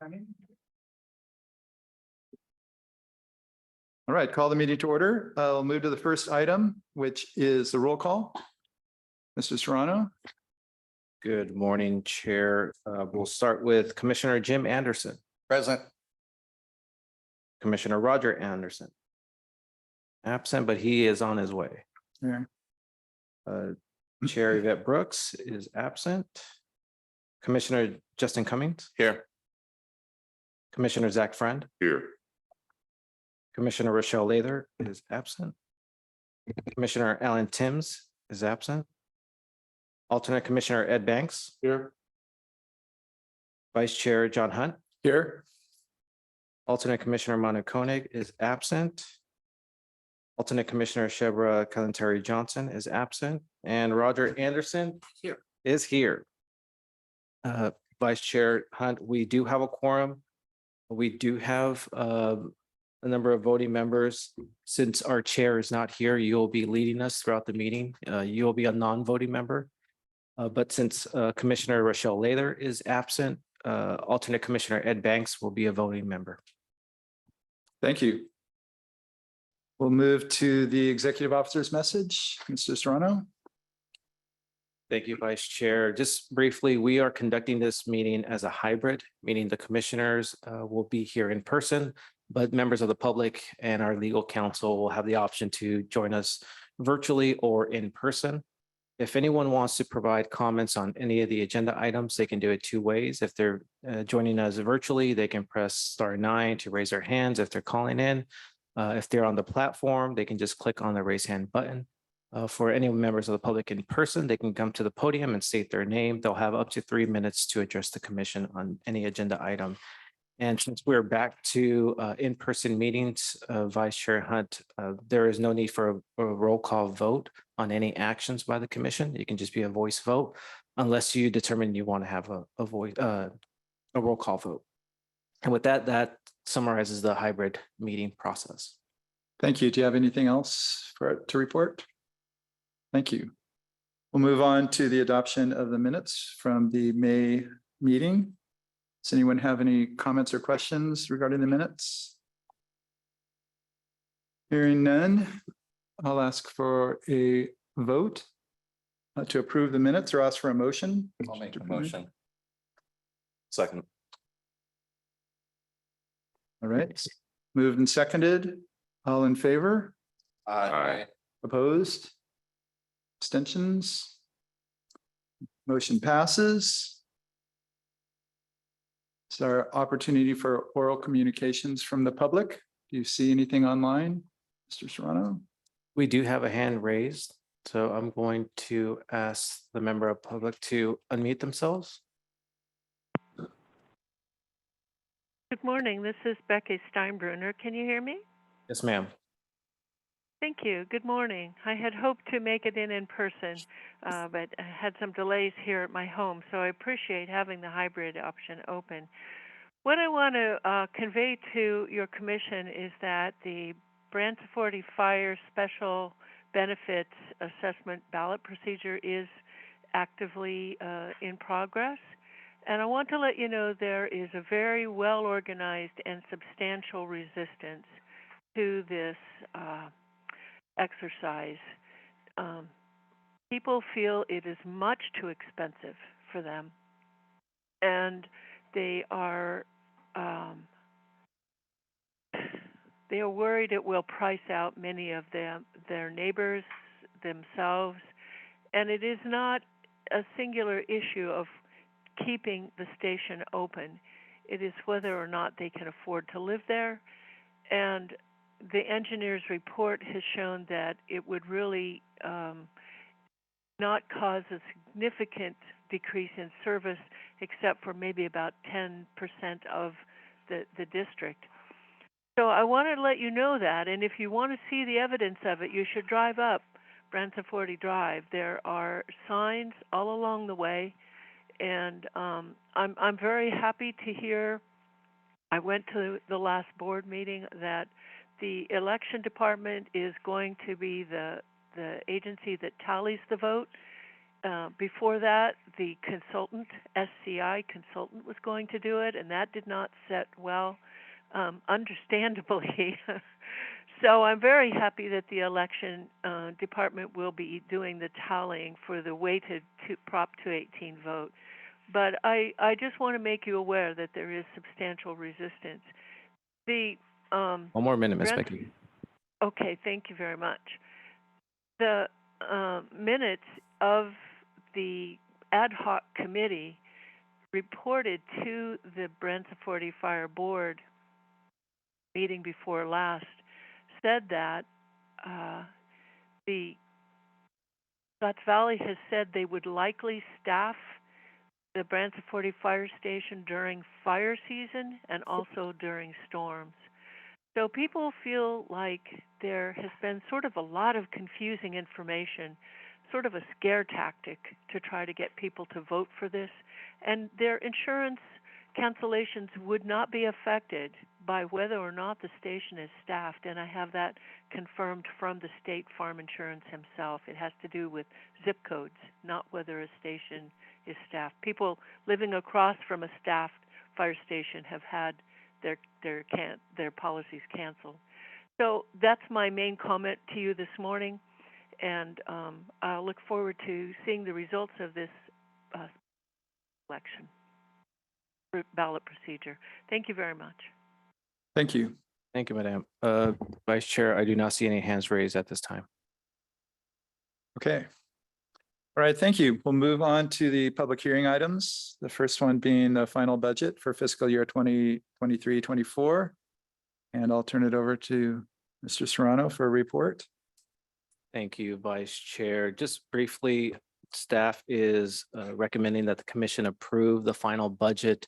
All right, call the meeting to order. I'll move to the first item, which is the roll call. Mr. Serrano. Good morning, Chair. We'll start with Commissioner Jim Anderson, Present. Commissioner Roger Anderson. Absent, but he is on his way. Yeah. Chair Yvette Brooks is absent. Commissioner Justin Cummings, Here. Commissioner Zach Friend, Here. Commissioner Rochelle Lather is absent. Commissioner Alan Timms is absent. Alternate Commissioner Ed Banks, Here. Vice Chair John Hunt, Here. alternate Commissioner Manu Koenig is absent. Alternate Commissioner Shebra Kalantari Johnson is absent, and Roger Anderson is here. Vice Chair Hunt, we do have a quorum. We do have a number of voting members. Since our chair is not here, you'll be leading us throughout the meeting. You'll be a non-voting member. But since Commissioner Rochelle Lather is absent, alternate Commissioner Ed Banks will be a voting member. Thank you. We'll move to the executive officer's message. Mr. Serrano. Thank you, Vice Chair. Just briefly, we are conducting this meeting as a hybrid, meaning the commissioners will be here in person, but members of the public and our legal counsel will have the option to join us virtually or in person. If anyone wants to provide comments on any of the agenda items, they can do it two ways. If they're joining us virtually, they can press *9 to raise their hands if they're calling in. If they're on the platform, they can just click on the raise hand button. For any members of the public in person, they can come to the podium and state their name. They'll have up to 3 minutes to address the commission on any agenda item. And since we're back to in-person meetings, Vice Chair Hunt, there is no need for a roll call vote on any actions by the commission. It can just be a voice vote unless you determine you want to have a roll call vote. And with that, that summarizes the hybrid meeting process. Thank you. Do you have anything else to report? Thank you. We'll move on to the adoption of the minutes from the May meeting. Does anyone have any comments or questions regarding the minutes? Hearing none, I'll ask for a vote to approve the minutes or ask for a motion. I'll make a motion. Second. All right, moved and seconded. All in favor? Aye. Opposed? Abstentions? Motion passes. It's our opportunity for oral communications from the public. Do you see anything online, Mr. Serrano? We do have a hand raised, so I'm going to ask the member of public to unmute themselves. Good morning. This is Becky Steinbrunner. Can you hear me? Yes, ma'am. Thank you. Good morning. I had hoped to make it in person, but I had some delays here at my home, so I appreciate having the hybrid option open. What I want to convey to your commission is that the Branciforte Fire Special Benefits Assessment ballot procedure is actively in progress. And I want to let you know there is a very well-organized and substantial resistance to this exercise. People feel it is much too expensive for them, and they are worried it will price out many of their neighbors, themselves, and it is not a singular issue of keeping the station open. It is whether or not they can afford to live there, and the engineer's report has shown that it would really not cause a significant decrease in service except for maybe about 10% of the district. So I want to let you know that, and if you want to see the evidence of it, you should drive up Branciforte Drive. There are signs all along the way, and I'm very happy to hear. I went to the last board meeting that the election department is going to be the agency that tallies the vote. before that, the consultant, SCI consultant, was going to do it, and that did not set well, understandably. So I'm very happy that the election department will be doing the tallying for the weighted Prop 218 vote. But I just want to make you aware that there is substantial resistance. The One more minute, Ms. Brent- Becky. Okay, thank you very much. The minutes of the ad hoc committee reported to the Branciforte Fire Board meeting before last said that the Scotts Valley has said they would likely staff the Branciforte Fire Station during fire season and also during storms. So people feel like there has been sort of a lot of confusing information, sort of a scare tactic to try to get people to vote for this. And their insurance cancellations would not be affected by whether or not the station is staffed. And I have that confirmed from the State Farm Insurance himself. It has to do with zip codes, not whether a station is staffed. People living across from a staffed fire station have had their policies canceled. So that's my main comment to you this morning, and I'll look forward to seeing the results of this election ballot procedure. Thank you very much. Thank you. Thank you, Madam. Vice Chair, I do not see any hands raised at this time. Okay. All right, thank you. We'll move on to the public hearing items. The first one being the final budget for fiscal year 2023-24. And I'll turn it over to Mr. Serrano for a report. Thank you, Vice Chair. Just briefly, staff is recommending that the commission approve the final budget.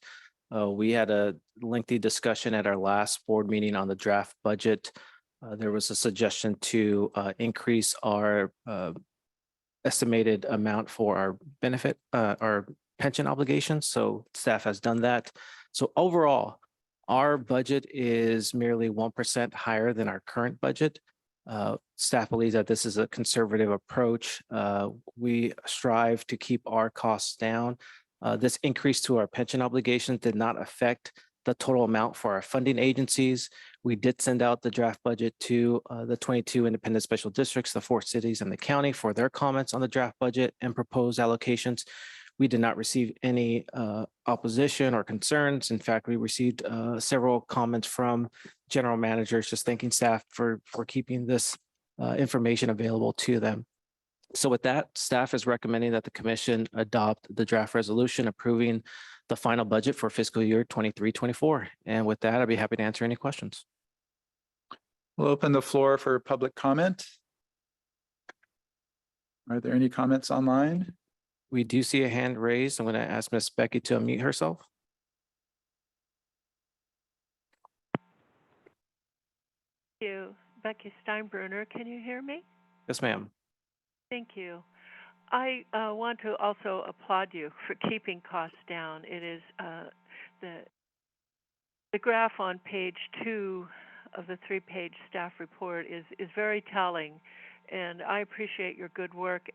We had a lengthy discussion at our last board meeting on the draft budget. There was a suggestion to increase our estimated amount for our benefit, our pension obligations. So staff has done that. So overall, our budget is merely 1% higher than our current budget. Staff believes that this is a conservative approach. We strive to keep our costs down. This increase to our pension obligations did not affect the total amount for our funding agencies. We did send out the draft budget to the 22 independent special districts, the 4 cities and the county for their comments on the draft budget and proposed allocations. We did not receive any opposition or concerns. In fact, we received several comments from general managers just thanking staff for keeping this information available to them. So with that, staff is recommending that the commission adopt the draft resolution approving the final budget for fiscal year 23-24. And with that, I'd be happy to answer any questions. We'll open the floor for public comment. Are there any comments online? We do see a hand raised. I'm going to ask Ms. Becky to unmute herself. Thank you. Becky Steinbruner, can you hear me? Yes, ma'am. Thank you. I want to also applaud you for keeping costs down. It is the graph on page 2 of the 3-page staff report is very telling, and I appreciate your good work.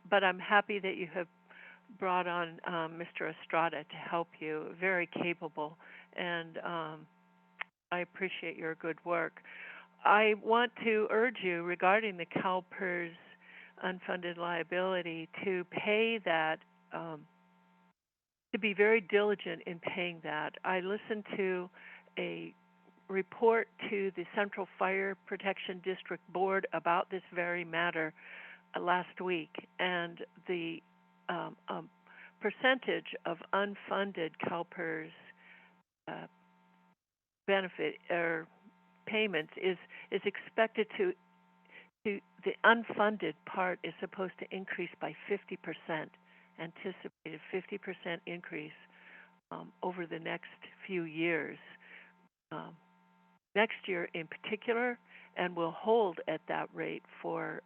But I'm happy that you have brought on Mr. Estrada to help you. Very capable, and I appreciate your good work. I want to urge you regarding the CalPERS unfunded liability to pay that, to be very diligent in paying that. I listened to a report to the Central Fire Protection District Board about this very matter last week, and the percentage of unfunded CalPERS benefit or payments is expected to the unfunded part is supposed to increase by 50%, anticipated 50% increase over the next few years. Next year in particular, and will hold at that rate for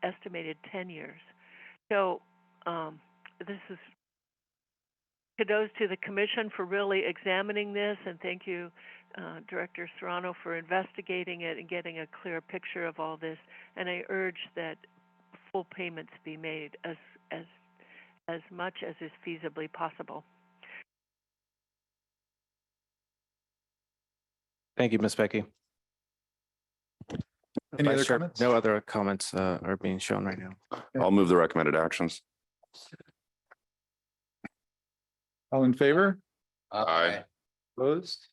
estimated 10 years. So this is kudos to the commission for really examining this, and thank you, Director Serrano, for investigating it and getting a clear picture of all this. And I urge that full payments be made as as much as is feasibly possible. Thank you, Ms. Becky. Any Vice other Chair, comments? no other comments are being shown right now. I'll move the recommended actions. All in favor? Aye. Opposed?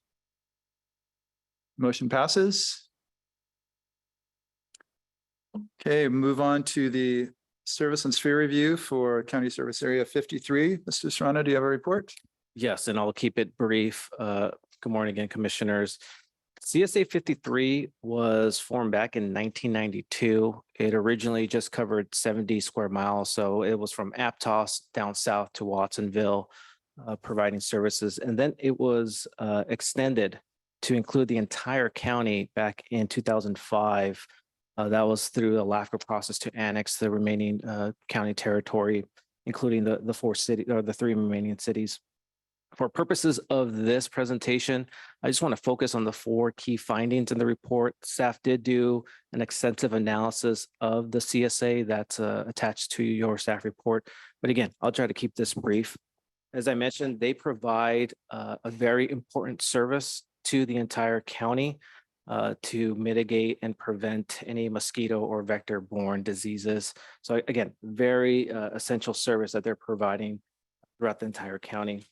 Motion passes. Okay, move on to the service and sphere review for County Service Area 53. Mr. Serrano, do you have a report? Yes, and I'll keep it brief. Good morning again, commissioners. CSA 53 was formed back in 1992. It originally just covered 70 square miles. So it was from Aptos down south to Watsonville, providing services. And then it was extended to include the entire county back in 2005. That was through the LAFCO process to annex the remaining county territory, including the four cities or the three remaining cities. For purposes of this presentation, I just want to focus on the four key findings in the report. Staff did do an extensive analysis of the CSA that's attached to your staff report. But again, I'll try to keep this brief. As I mentioned, they provide a very important service to the entire county to mitigate and prevent any mosquito or vector-borne diseases. So again, very essential service that they're providing throughout the entire county.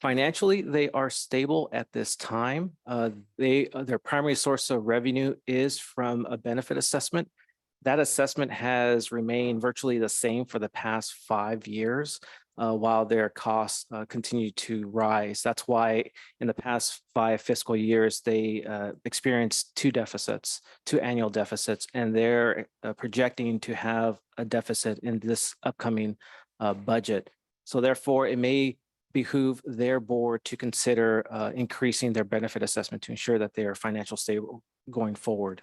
Financially, they are stable at this time. Their primary source of revenue is from a benefit assessment. That assessment has remained virtually the same for the past 5 years, while their costs continue to rise. That's why in the past 5 fiscal years, they experienced two annual deficits, and they're projecting to have a deficit in this upcoming budget. So therefore, it may behoove their board to consider increasing their benefit assessment to ensure that they are financially stable going forward.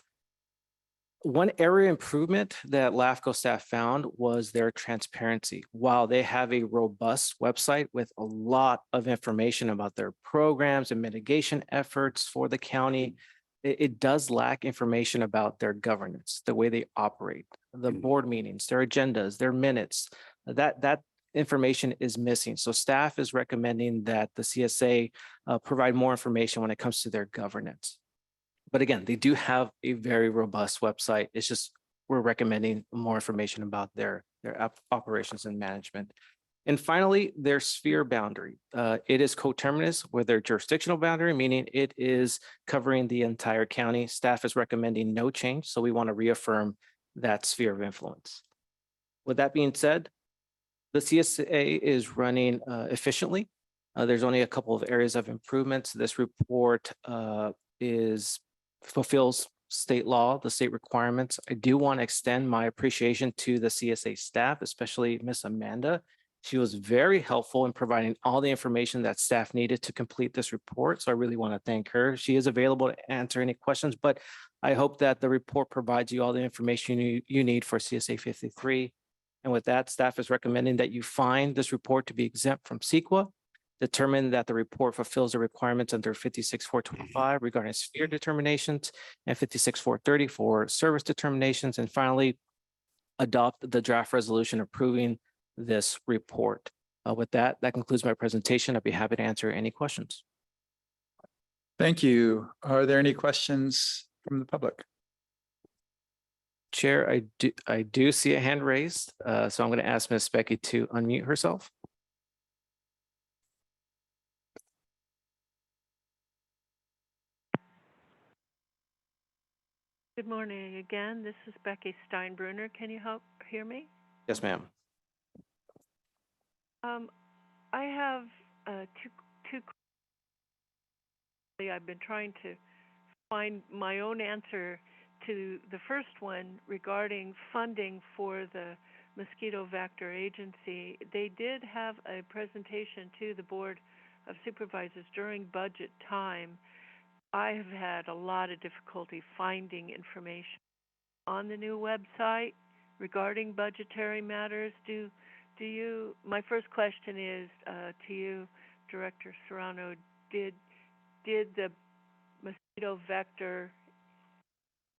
One area improvement that LAFCO staff found was their transparency. While they have a robust website with a lot of information about their programs and mitigation efforts for the county, it does lack information about their governance, the way they operate, the board meetings, their agendas, their minutes. That information is missing. So staff is recommending that the CSA provide more information when it comes to their governance. But again, they do have a very robust website. It's just we're recommending more information about their operations and management. And finally, their sphere boundary. It is coterminous with their jurisdictional boundary, meaning it is covering the entire county. Staff is recommending no change, so we want to reaffirm that sphere of influence. With that being said, the CSA is running efficiently. There's only a couple of areas of improvements. This report fulfills state law, the state requirements. I do want to extend my appreciation to the CSA staff, especially Miss Amanda. She was very helpful in providing all the information that staff needed to complete this report. So I really want to thank her. She is available to answer any questions, but I hope that the report provides you all the information you need for CSA 53. And with that, staff is recommending that you find this report to be exempt from CEQA, determine that the report fulfills the requirements under 56.425 regarding sphere determinations and 56.430 for service determinations, and finally, adopt the draft resolution approving this report. With that concludes my presentation. I'd be happy to answer any questions. Thank you. Are there any questions from the public? Chair, I do see a hand raised, so I'm going to ask Ms. Becky to unmute herself. Good morning again. This is Becky Steinbrunner. Can you hear me? Yes, ma'am. I have two. I've been trying to find my own answer to the first one regarding funding for the Mosquito Vector Agency. They did have a presentation to the Board of Supervisors during budget time. I have had a lot of difficulty finding information on the new website regarding budgetary matters. My first question is to you, Director Serrano, did the Mosquito Vector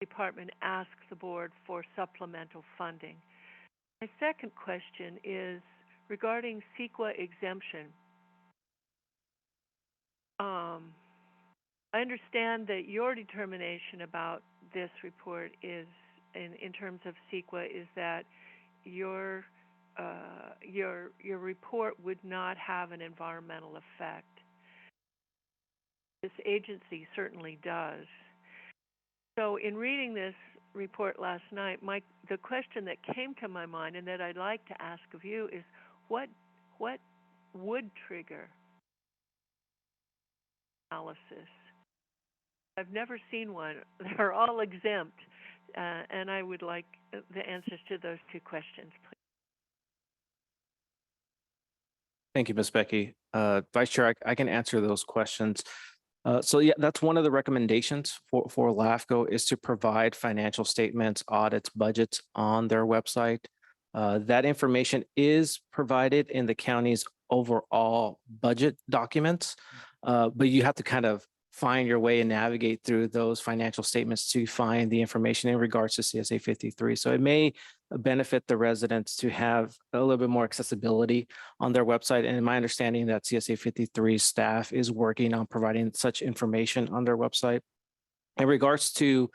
Department ask the board for supplemental funding? My second question is regarding CEQA exemption. I understand that your determination about this report is, in terms of CEQA, is that your report would not have an environmental effect. This agency certainly does. So in reading this report last night, the question that came to my mind and that I'd like to ask of you is what would trigger analysis? I've never seen one. They're all exempt, and I would like the answers to those two questions, please. Thank you, Ms. Becky. Vice Chair, I can answer those questions. So yeah, that's one of the recommendations for LAFCO is to provide financial statements, audits, budgets on their website. That information is provided in the county's overall budget documents, but you have to kind of find your way and navigate through those financial statements to find the information in regards to CSA 53. So it may benefit the residents to have a little bit more accessibility on their website. And in my understanding that CSA 53 staff is working on providing such information on their website. In regards to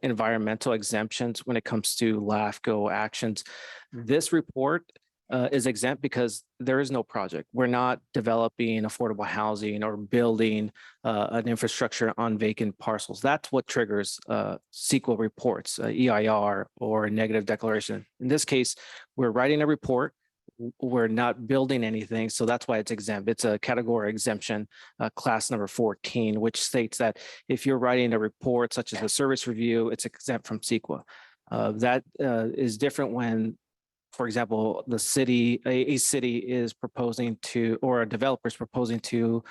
environmental exemptions when it comes to LAFCO actions, this report is exempt because there is no project. We're not developing affordable housing or building an infrastructure on vacant parcels. That's what triggers CEQA reports, EIR or a negative declaration. In this case, we're writing a report. We're not building anything, so that's why it's exempt. It's a category exemption, class number 14, which states that if you're writing a report such as a service review, it's exempt from CEQA. That is different when, for example, the city, a city is proposing to, or a developer is proposing to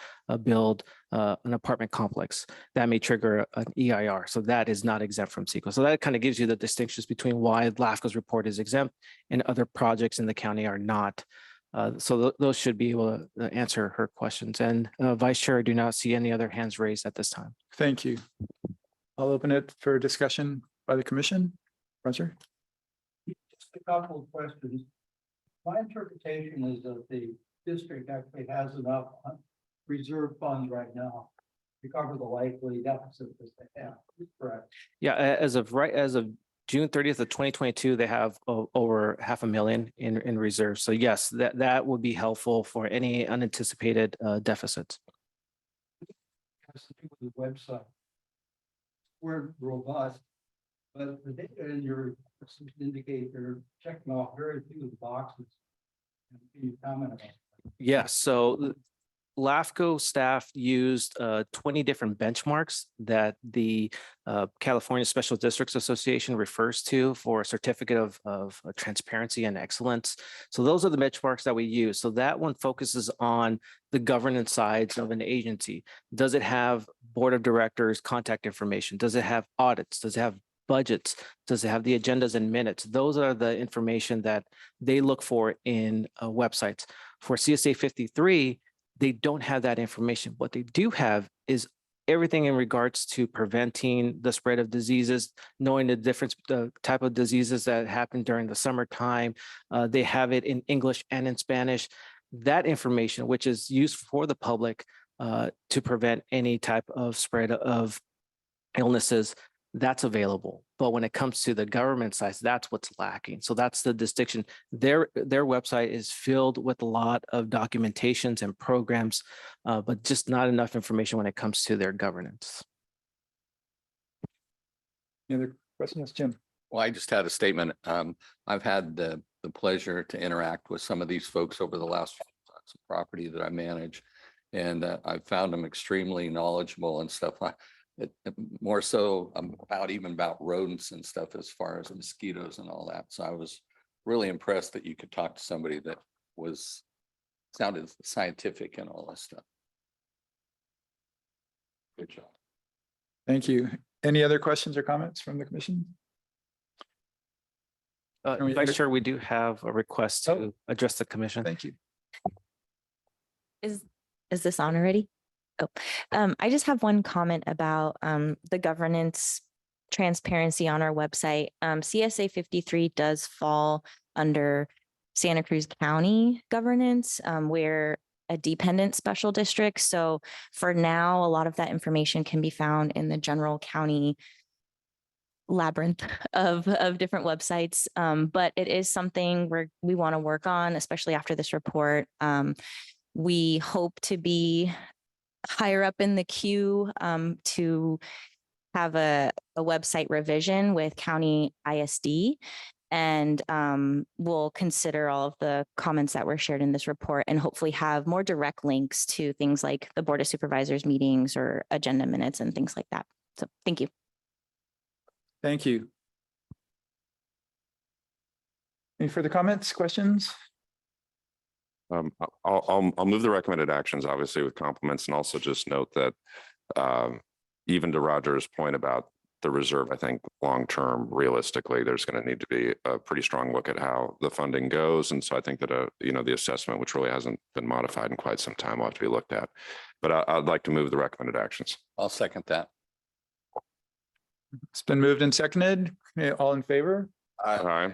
build an apartment complex. That may trigger an EIR. So that is not exempt from CEQA. So that kind of gives you the distinctions between why LAFCO's report is exempt and other projects in the county are not. So those should be able to answer her questions. And Vice Chair, I do not see any other hands raised at this time. Thank you. I'll open it for discussion by the commission. Roger? Just a couple of questions. My interpretation is that the district actually has enough reserve funds right now to cover the likely deficit that they have. Correct. Yeah, as of June 30th of 2022, they have over $500,000 in reserves. So yes, that would be helpful for any unanticipated deficits. Has to do with the website. We're robust, but the data in your indicate they're checking off very few of the boxes. Can you comment about that? Yes, so LAFCO staff used 20 different benchmarks that the California Special Districts Association refers to for a certificate of transparency and excellence. So those are the benchmarks that we use. So that one focuses on the governance sides of an agency. Does it have board of directors contact information? Does it have audits? Does it have budgets? Does it have the agendas and minutes? Those are the information that they look for in websites. For CSA 53, they don't have that information. What they do have is everything in regards to preventing the spread of diseases, knowing the type of diseases that happen during the summertime. They have it in English and in Spanish. That information, which is used for the public to prevent any type of spread of illnesses, that's available. But when it comes to the government side, that's what's lacking. So that's the distinction. Their website is filled with a lot of documentations and programs, but just not enough information when it comes to their governance. Any other questions, Jim? Well, I just had a statement. I've had the pleasure to interact with some of these folks over the last few months of property that I manage. And I've found them extremely knowledgeable and stuff. More so about rodents and stuff as far as mosquitoes and all that. So I was really impressed that you could talk to somebody that sounded scientific and all that stuff. Good job. Thank you. Any other questions or comments from the commission? Vice Chair, we do have a request to address the commission. Thank you. Is this on already? Oh, I just have one comment about the governance transparency on our website. CSA 53 does fall under Santa Cruz County governance. We're a dependent special district. So for now, a lot of that information can be found in the general county labyrinth of different websites. But it is something we want to work on, especially after this report. We hope to be higher up in the queue to have a website revision with county ISD. And we'll consider all of the comments that were shared in this report and hopefully have more direct links to things like the Board of Supervisors meetings or agenda minutes and things like that. So thank you. Thank you. Any further comments, questions? I'll move the recommended actions, obviously with compliments, and also just note that even to Roger's point about the reserve, I think long-term, realistically, there's going to need to be a pretty strong look at how the funding goes. And so I think that, the assessment, which really hasn't been modified in quite some time, will have to be looked at. But I'd like to move the recommended actions. I'll second that. It's been moved and seconded. All in favor? Aye.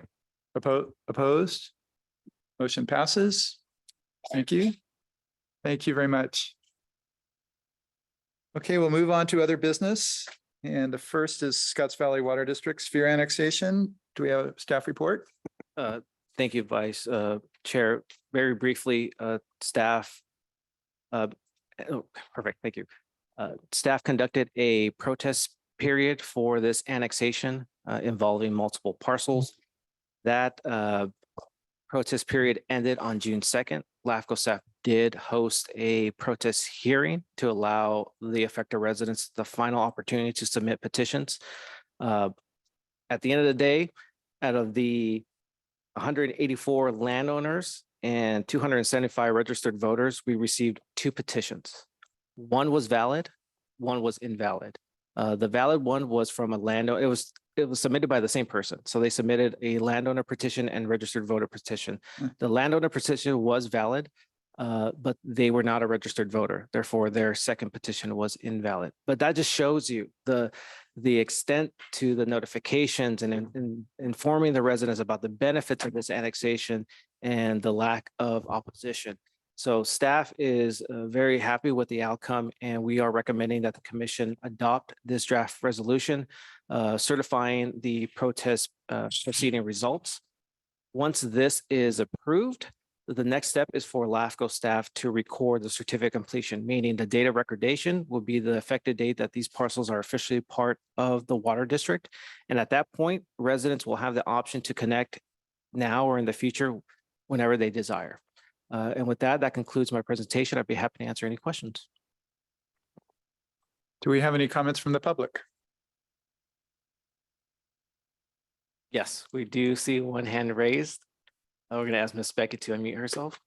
Opposed? Motion passes. Thank you. Thank you very much. Okay, we'll move on to other business. And the first is Scotts Valley Water District sphere annexation. Do we have a staff report? Thank you, Vice Chair. Very briefly, staff. Perfect, thank you. Staff conducted a protest period for this annexation involving multiple parcels. That protest period ended on June 2nd. LAFCO staff did host a protest hearing to allow the affected residents the final opportunity to submit petitions. At the end of the day, out of the 184 landowners and 275 registered voters, we received 2 petitions. One was valid, one was invalid. The valid one was from a landowner. It was submitted by the same person. So they submitted a landowner petition and registered voter petition. The landowner petition was valid, but they were not a registered voter. Therefore, their second petition was invalid. But that just shows you the extent to the notifications and informing the residents about the benefits of this annexation and the lack of opposition. So staff is very happy with the outcome, and we are recommending that the commission adopt this draft resolution, certifying the protest proceeding results. Once this is approved, the next step is for LAFCO staff to record the certificate of completion, meaning the date of recordation will be the effective date that these parcels are officially part of the water district. And at that point, residents will have the option to connect now or in the future whenever they desire. And with that, that concludes my presentation. I'd be happy to answer any questions. Do we have any comments from the public? Yes, we do see one hand raised. We're going to ask Ms. Beckett to unmute herself.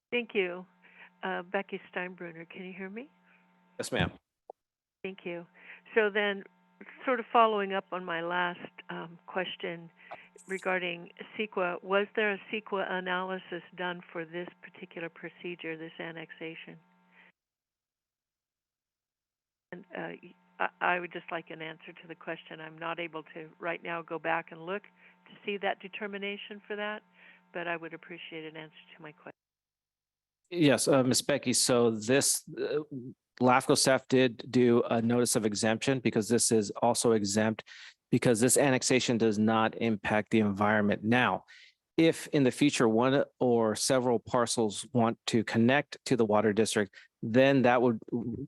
Thank you. Becky Steinbrunner, can you hear me? Yes, ma'am. Thank you. So then, sort of following up on my last question regarding CEQA, was there a CEQA analysis done for this particular procedure, this annexation? And I would just like an answer to the question. I'm not able to right now go back and look to see that determination for that, but I would appreciate an answer to my question. Yes, Ms. Becky. So this LAFCO staff did do a notice of exemption because this is also exempt because this annexation does not impact the environment. Now, if in the future one or several parcels want to connect to the water district, then that would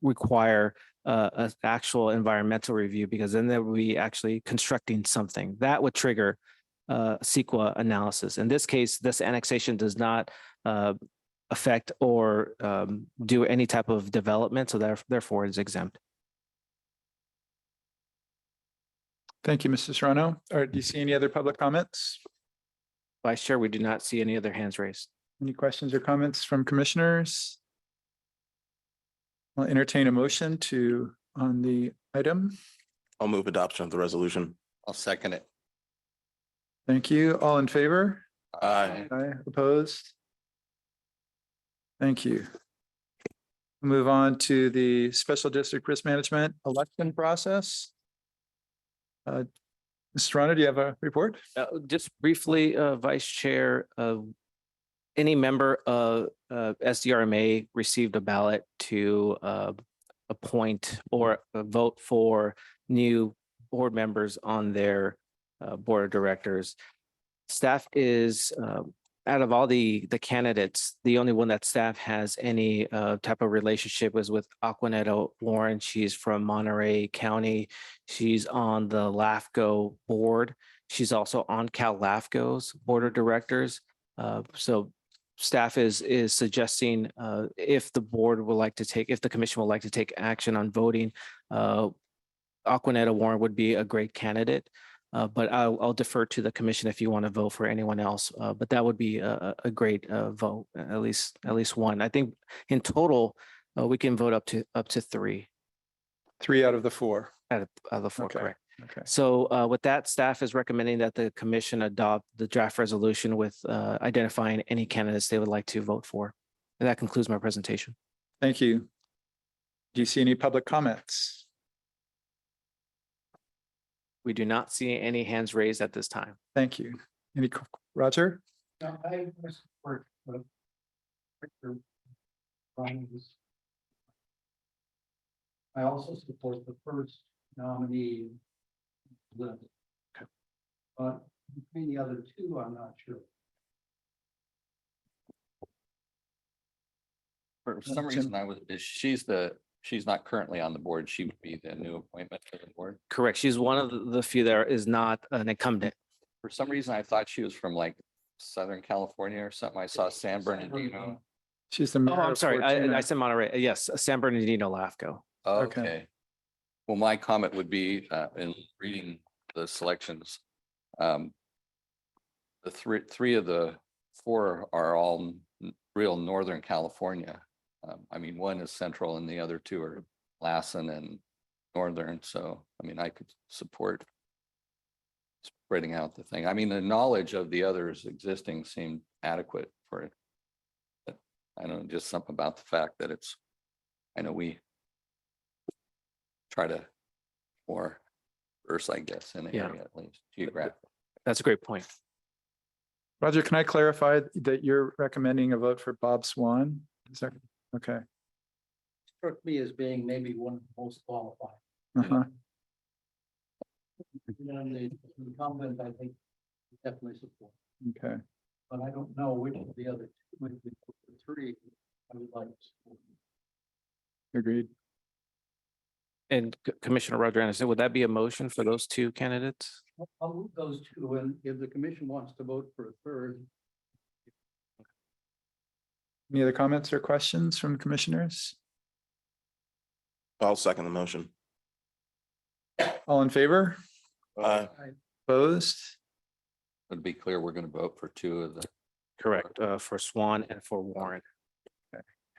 require an actual environmental review because then they would be actually constructing something that would trigger CEQA analysis. In this case, this annexation does not affect or do any type of development, so therefore it's exempt. Thank you, Mr. Serrano. Do you see any other public comments? Vice Chair, we do not see any other hands raised. Any questions or comments from commissioners? I'll entertain a motion on the item. I'll move adoption of the resolution. I'll second it. Thank you. All in favor? Aye. Aye. Opposed? Thank you. Move on to the special district risk management election process. Mr. Toronto, do you have a report? Just briefly, Vice Chair, any member of SDRMA received a ballot to appoint or vote for new board members on their board of directors. Staff is, out of all the candidates, the only one that staff has any type of relationship was with Aquanetta Warren. She's from Monterey County. She's on the LAFCO board. She's also on Cal LAFCO's board of directors. So staff is suggesting if the board would like to take, if the commission would like to take action on voting, Aquanetta Warren would be a great candidate. But I'll defer to the commission if you want to vote for anyone else. But that would be a great vote, at least one. I think in total, we can vote up to 3 3 out of the 4. out of the 4, Okay. correct? Okay. So with that, staff is recommending that the commission adopt the draft resolution with identifying any candidates they would like to vote for. And that concludes my presentation. Thank you. Do you see any public comments? We do not see any hands raised at this time. Thank you. Roger? Now, I support Victor Ryan's. I also support the first nominee list. But between the other two, I'm not sure. For some reason, she's not currently on the board. She would be the new appointment to the board. Correct. She's one of the few that is not an incumbent. For some reason, I thought she was from like Southern California or something. I saw San Bernardino. She's the. Oh, mayor I'm of sorry. I Fortuna. said Monterey. Yes, San Bernardino LAFCO. Okay. Okay. Well, my comment would be in reading the selections. The three of the 4 are all real Northern California. I mean, one is central and the other 2 are Lassen and Northern. So, I mean, I could support spreading out the thing. I mean, the knowledge of the others existing seemed adequate for it. But I don't know, just something about the fact that I know we try to more verse, I guess, in the Yeah. area at least geographic. That's a great point. Roger, can I clarify that you're recommending a vote for Bob Swan? Is that, okay. Struck me as being maybe one of the most qualified. Uh-huh. And the incumbent, I think, definitely support, Okay. but I don't know which of the other 2, maybe the 3, I would like to support. Agreed. And Commissioner Roger Anderson, would that be a motion for those 2 candidates? I'll move those 2, and if the commission wants to vote for a third, Any other comments or questions from commissioners? I'll second the motion. All in favor? Aye. Opposed? To be clear, we're going to vote for 2 of the. Correct. For Swan and for Warren.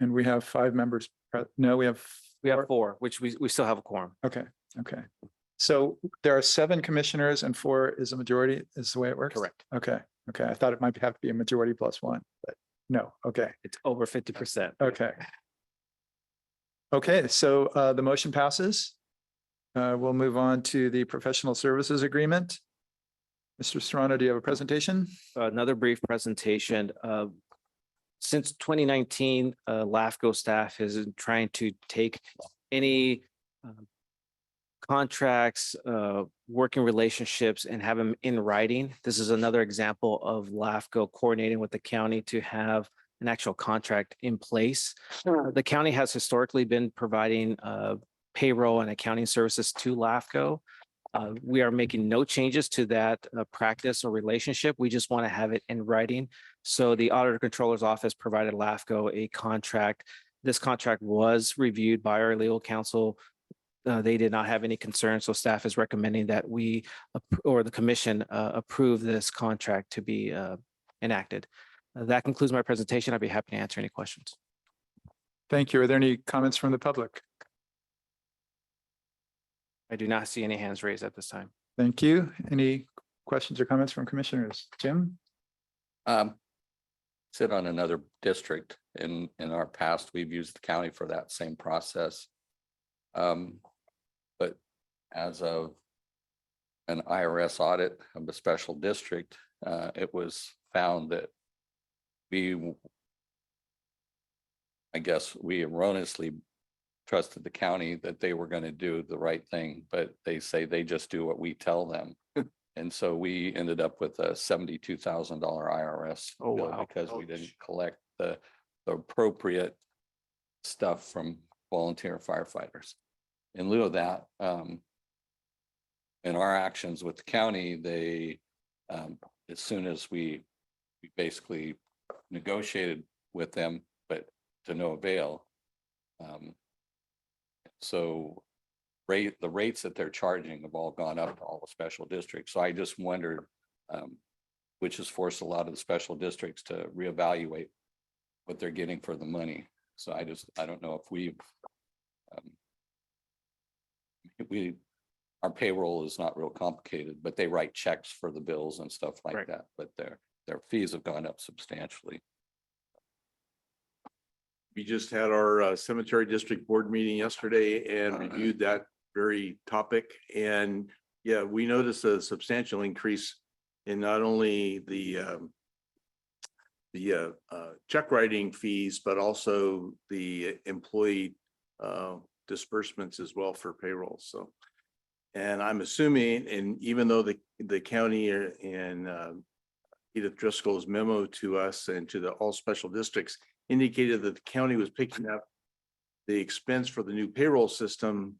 And we have 5 members. No, we have. We have 4. 4, which we still have a quorum. Okay, okay. So there are 7 commissioners and 4 is a majority, is the way it works? Correct. Okay, okay. I thought it might have to be a majority plus 1, but no, okay, It's over 50%. okay. Okay, so the motion passes. We'll move on to the professional services agreement. Mr. Serrano, do you have a presentation? Another brief presentation. Since 2019, LAFCO staff has been trying to take any contracts, working relationships and have them in writing. This is another example of LAFCO coordinating with the county to have an actual contract in place. The county has historically been providing payroll and accounting services to LAFCO. We are making no changes to that practice or relationship. We just want to have it in writing. So the Auditor Controller's Office provided LAFCO a contract. This contract was reviewed by our legal counsel. They did not have any concerns. So staff is recommending that we or the commission approve this contract to be enacted. That concludes my presentation. I'd be happy to answer any questions. Thank you. Are there any comments from the public? I do not see any hands raised at this time. Thank you. Any questions or comments from commissioners? Jim? Sit on another district in our past, we've used the county for that same process. But as of an IRS audit of a special district, it was found that I guess we erroneously trusted the county that they were going to do the right thing, but they say they just do what we tell them. And so we ended up with a $72,000 IRS Oh, bill wow. because we didn't collect the appropriate stuff from volunteer firefighters. In lieu of that, in our actions with the county, they, as soon as we basically negotiated with them, but to no avail. So the rates that they're charging have all gone up to all the special districts. So I just wondered, which has forced a lot of the special districts to reevaluate what they're getting for the money. So I don't know if our payroll is not real complicated, but they write checks for the bills and stuff like Right. that, but their fees have gone up substantially. We just had our cemetery district board meeting yesterday and reviewed that very topic. And yeah, we noticed a substantial increase in not only the check writing fees, but also the employee disbursements as well for payroll. So, and I'm assuming, and even though the county and Edith Driscoll's memo to us and to all special districts indicated that the county was picking up the expense for the new payroll system.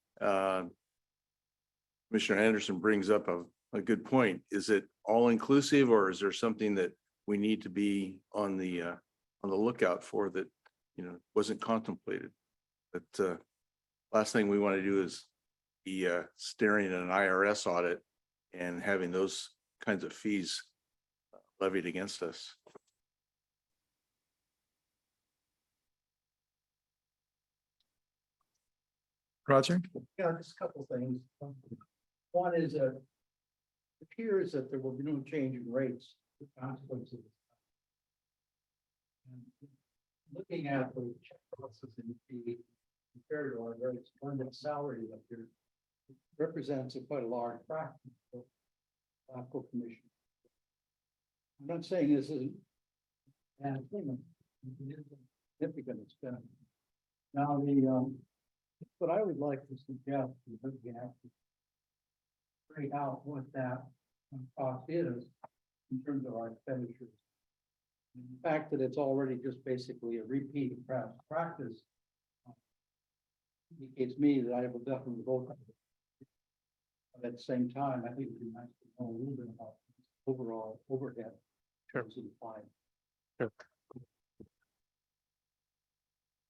Commissioner Anderson brings up a good point. Is it all inclusive, or is there something that we need to be on the lookout for that, wasn't contemplated? But last thing we want to do is be staring at an IRS audit and having those kinds of fees levied against us. Roger? Yeah, just a couple of things. One is it appears that there will be no change in rates. The consequences. And looking at the check processing fee compared to our rates, blended salary up here represents quite a large fraction of the LAFCO commission. I'm not saying this isn't an thing. It is a significant expense. Now, what I would like to suggest is that we have to figure out what that cost is in terms of our expenditures. And the fact that it's already just basically a repeat of past practice indicates me that I will definitely vote on it. But at the same time, I think it'd be nice to know a little bit about overall overhead. Sure. Of the fine. Sure.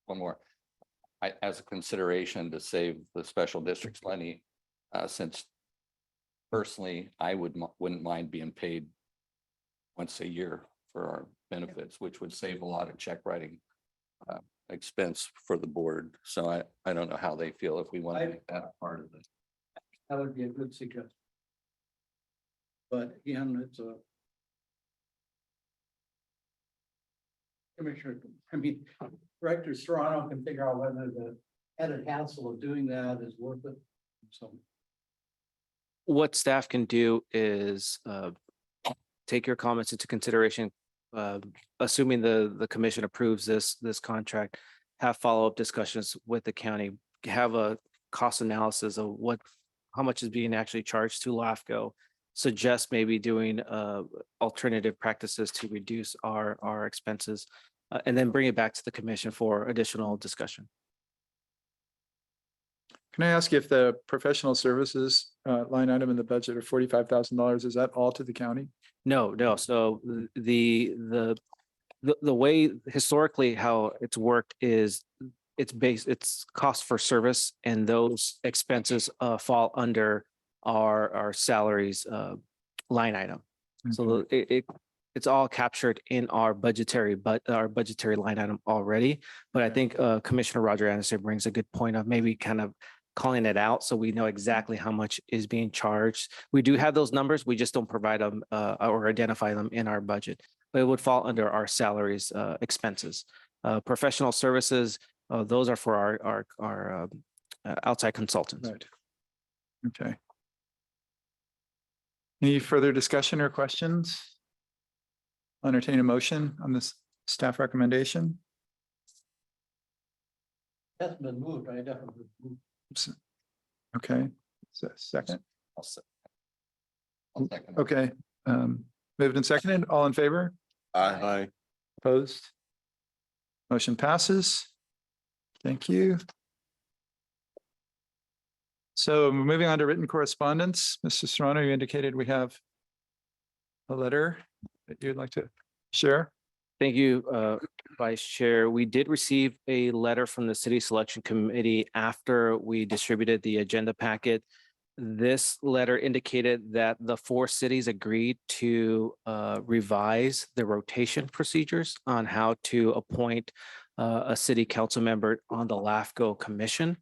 One more. As a consideration to save the special districts money, since personally, I wouldn't mind being paid once a year for our benefits, which would save a lot of check writing expense for the board. So I don't know how they feel if we want to make that a part of it. That would be a good suggestion. But again, it's a. Commissioner, Director Serrano can figure out whether the added hassle of doing that is worth it. So, What staff can do is take your comments into consideration. Assuming the commission approves this contract, have follow-up discussions with the county, have a cost analysis of how much is being actually charged to LAFCO, suggest maybe doing alternative practices to reduce our expenses, and then bring it back to the commission for additional discussion. Can I ask if the professional services line item in the budget of $45,000, is that all to the county? No. So the way historically how it's worked is it's cost for service, and those expenses fall under our salaries line item. So it's all captured in our budgetary line item already. But I think Commissioner Roger Anderson brings a good point of maybe kind of calling it out so we know exactly how much is being charged. We do have those numbers. We just don't provide them or identify them in our budget, but it would fall under our salaries expenses. Professional services, those are for our outside consultants. Right. Okay. Any further discussion or questions? I'll entertain a motion on this staff recommendation. That's been moved, I definitely. moved. Okay, second. I'll second it. Okay, moved and seconded. All in favor? Aye. Opposed? Motion passes. Thank you. So moving on to written correspondence, Mr. Serrano, you indicated we have a letter that you'd like to share. Thank you, Vice Chair. We did receive a letter from the City Selection Committee after we distributed the agenda packet. This letter indicated that the 4 cities agreed to revise the rotation procedures on how to appoint a city council member on the LAFCO commission.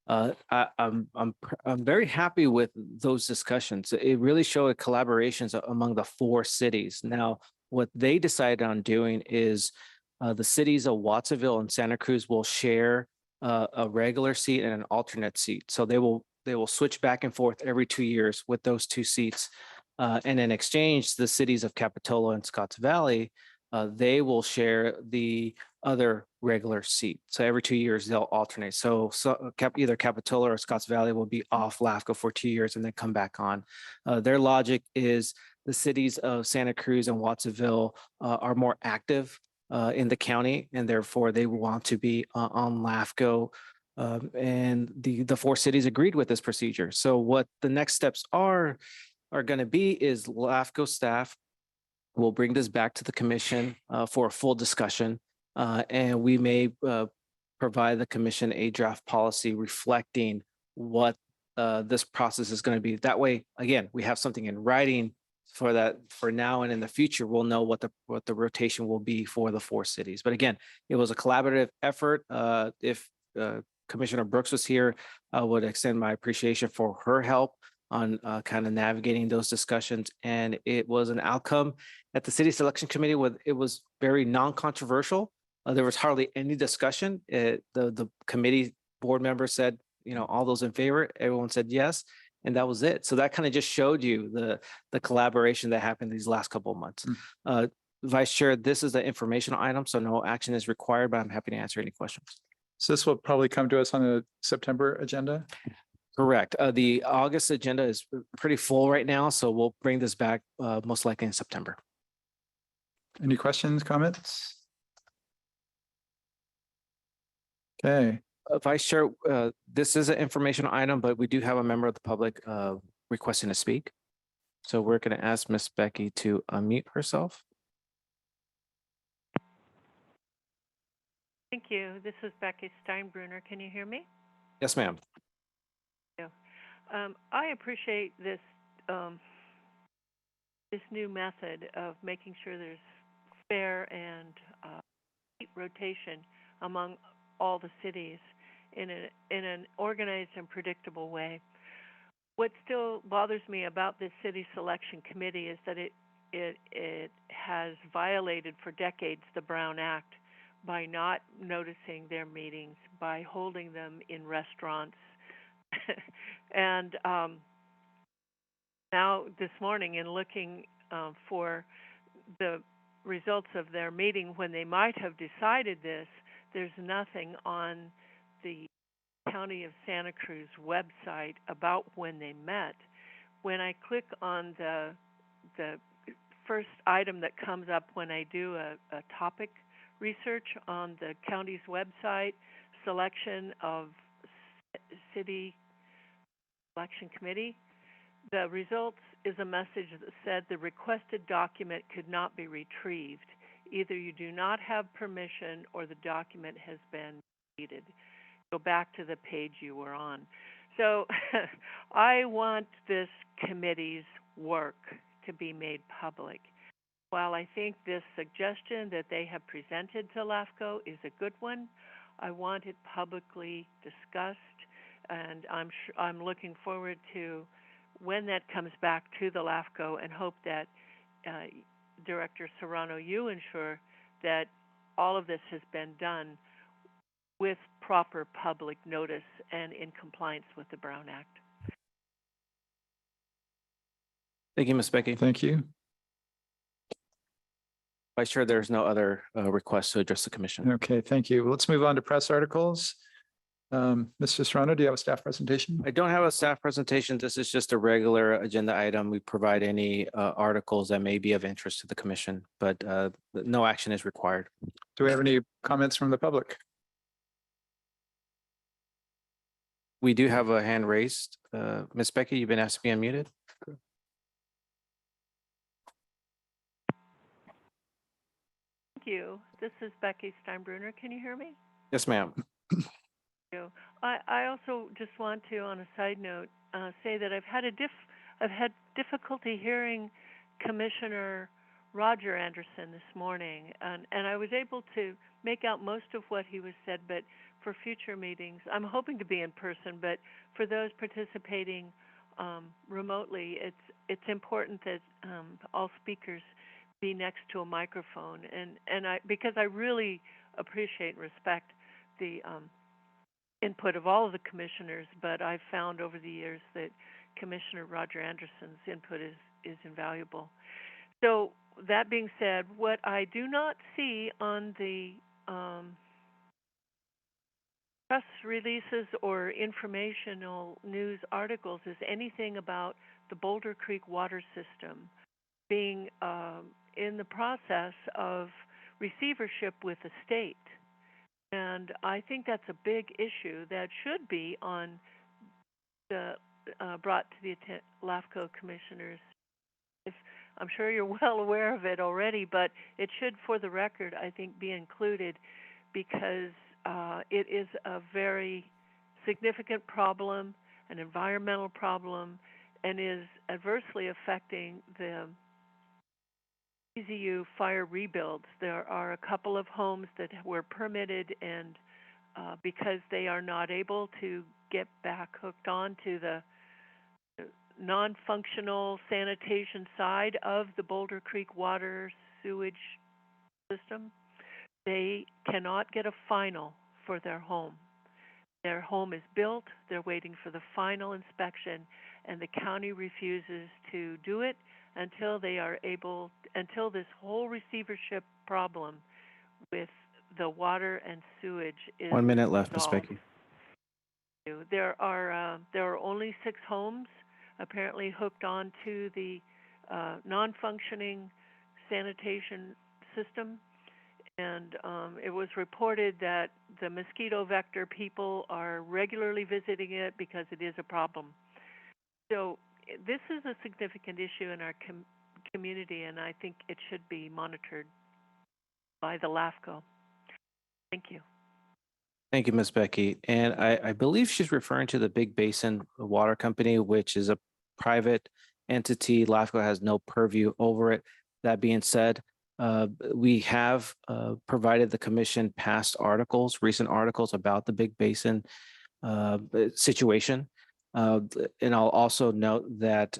I'm very happy with those discussions. It really showed collaborations among the 4 cities. Now, what they decided on doing is the cities of Watsonville and Santa Cruz will share a regular seat and an alternate seat. So they will switch back and forth every 2 years with those 2 seats. And in exchange, the cities of Capitola and Scotts Valley, they will share the other regular seat. So every 2 years they'll alternate. So either Capitola or Scotts Valley will be off LAFCO for 2 years and then come back on. Their logic is the cities of Santa Cruz and Watsonville are more active in the county, and therefore they want to be on LAFCO. And the 4 cities agreed with this procedure. So what the next steps are going to be is LAFCO staff will bring this back to the commission for a full discussion. And we may provide the commission a draft policy reflecting what this process is going to be. That way, again, we have something in writing for that for now and in the future. We'll know what the rotation will be for the 4 cities. But again, it was a collaborative effort. If Commissioner Brooks was here, I would extend my appreciation for her help on kind of navigating those discussions. And it was an outcome at the City Selection Committee where it was very non-controversial. There was hardly any discussion. The committee board members said, all those in favor, everyone said yes. And that was it. So that kind of just showed you the collaboration that happened these last couple of months. Vice Chair, this is the informational item, so no action is required, but I'm happy to answer any questions. So this will probably come to us on the September agenda. Correct. The August agenda is pretty full right now, so we'll bring this back most likely in September. Any questions, comments? Okay, Vice Chair, this is an informational item, but we do have a member of the public requesting to speak. So we're going to ask Miss Becky to unmute herself. Thank you. This is Becky Steinbrunner. Can you hear me? Yes, ma'am. I appreciate this this new method of making sure there's fair and rotation among all the cities in an organized and predictable way. What still bothers me about this city selection committee is that it has violated for decades the Brown Act by not noticing their meetings, by holding them in restaurants. And now this morning, in looking for the results of their meeting when they might have decided this, there's nothing on the County of Santa Cruz website about when they met. When I click on the first item that comes up when I do a topic research on the county's website, selection of city election committee, the results is a message that said the requested document could not be retrieved. Either you do not have permission or the document has been deleted. Go back to the page you were on. So I want this committee's work to be made public. While I think this suggestion that they have presented to LAFCO is a good one, I want it publicly discussed, and I'm looking forward to when that comes back to the LAFCO, and hope that Director Serrano, you ensure that all of this has been done with proper public notice and in compliance with the Brown Act. Thank you, Ms. Becky. Thank you. Vice Chair, there's no other requests to address the commission. Okay, thank you. Let's move on to press articles. Mr. Serrano, do you have a staff presentation? I don't have a staff presentation. This is just a regular agenda item. We provide any articles that may be of interest to the commission, but no action is required. Do we have any comments from the public? We do have a hand raised. Ms. Becky, you've been asked to be unmuted. Thank you. This is Becky Steinbruner. Can you hear me? Yes, ma'am. You. I also just want to, on a side note, say that I've had difficulty hearing Commissioner Roger Anderson this morning, and I was able to make out most of what he was said, but for future meetings, I'm hoping to be in person, but for those participating remotely, it's important that all speakers be next to a microphone, and because I really appreciate and respect the input of all of the commissioners, but I've found over the years that Commissioner Roger Anderson's input is invaluable. So that being said, what I do not see on the press releases or informational news articles is anything about the Boulder Creek water system being in the process of receivership with the state. And I think that's a big issue that should be on the brought to the LAFCO commissioners. I'm sure you're well aware of it already, but it should, for the record, I think, be included because it is a very significant problem, an environmental problem, and is adversely affecting the EZU fire rebuilds. There are a couple of homes that were permitted, and because they are not able to get back hooked on to the non-functional sanitation side of the Boulder Creek water sewage system, they cannot get a final for their home. Their home is built, they're waiting for the final inspection, and the county refuses to do it until they are able, until this whole receivership problem with the water and sewage is 1 minute left, Ms. resolved. Becky. There are only 6 homes apparently hooked on to the non-functioning sanitation system, and it was reported that the mosquito vector people are regularly visiting it because it is a problem. So this is a significant issue in our community, and I think it should be monitored by the LAFCO. Thank you. Thank you, Ms. Becky. And I believe she's referring to the Big Basin Water Company, which is a private entity. LAFCO has no purview over it. That being said, we have provided the commission past articles, recent articles about the Big Basin situation. And I'll also note that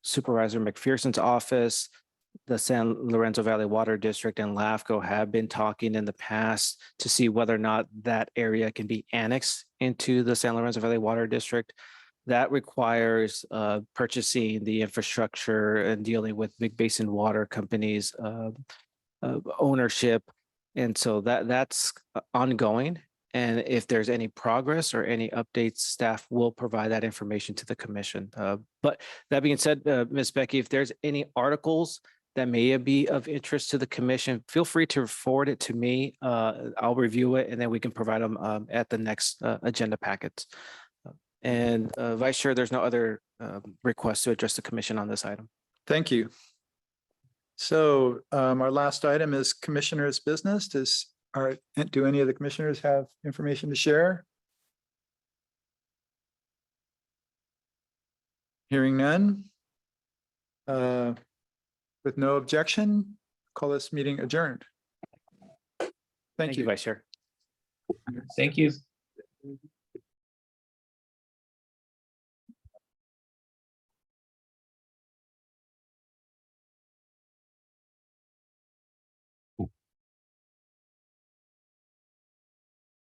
Supervisor McPherson's office, the San Lorenzo Valley Water District, and LAFCO have been talking in the past to see whether or not that area can be annexed into the San Lorenzo Valley Water District. That requires purchasing the infrastructure and dealing with Big Basin Water Company's ownership. And so that's ongoing. And if there's any progress or any updates, staff will provide that information to the commission. But that being said, Ms. Becky, if there's any articles that may be of interest to the commission, feel free to forward it to me. I'll review it, and then we can provide them at the next agenda packets. And Vice Chair, there's no other requests to address the commission on this item. Thank you. So our last item is commissioners' business. Do any of the commissioners have information to share? Hearing none. With no objection, call this meeting adjourned. Thank you. Vice Chair. Thank you.